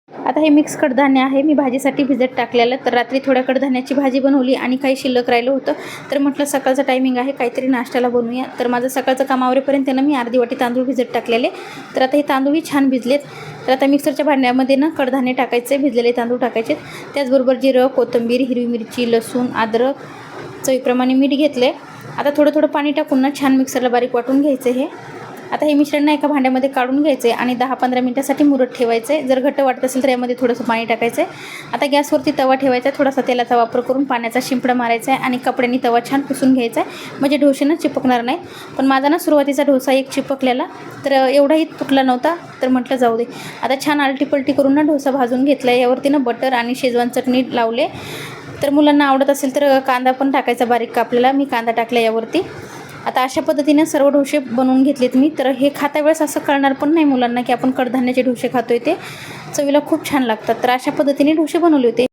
आता हे मिक्स कडधान्य आहे, मी भाजीसाठी भिजत टाकलेलं. तर रात्री थोड्या कडधान्याची भाजी बनवली आणि काही शिल्लक राहिलं होतं, तर म्हटलं सकाळचं टायमिंग आहे, काहीतरी नाश्त्याला बनवूया. तर माझं सकाळचं काम आवरेपर्यंत मी अर्धी वाटी तांदूळ भिजत टाकलेले. तर आता हे तांदूळही छान भिजलेत. तर आता मिक्सरच्या भांड्यामध्ये ना कडधान्य टाकायचे, भिजलेले तांदूळ टाकायचे. त्याचबरोबर जिरं, कोथिंबीर, हिरवी मिरची, लसूण, अद्रक, चवीप्रमाणे मीठ घेतले. आता थोडं थोडं पाणी टाकून ना छान मिक्सरला बारीक वाटून घ्यायचं हे. आता हे मिश्रण ना एका भांड्यामध्ये काढून घ्यायचे आणि 10-15 मिनिटासाठी मुरत ठेवायचे. जर घट्ट वाटत असेल तर यामध्ये थोडंसं पाणी टाकायचं आहे. आता गॅसवरती तवा ठेवायचा, थोडासा तेलाचा वापर करून पाण्याचा शिंपडा मारायचा आहे आणि कपड्यांनी तवा छान पुसून घ्यायचा आहे, म्हणजे डोसे ना चिपकणार नाही. पण माझा ना सुरुवातीचा डोसा एक चिपकलेला, तर एवढाही तुटला नव्हता, तर म्हटलं जाऊ दे. आता छान आलटीपलटी करून ना डोसा भाजून घेतला. यावरती ना बटर आणि शेजवान चटणी लावले. तर मुलांना आवडत असेल तर कांदा पण टाकायचा बारीक कापलेला, मी कांदा टाकला यावरती. आता अशा पद्धतीने सर्व डोसे बनवून घेतलेत मी. तर हे खाता वेळेस असं कळणार पण नाही मुलांना की आपण कडधान्याचे डोसे खातोय, ते चवीला खूप छान लागतात. तर अशा पद्धतीने डोसे बनवले होते.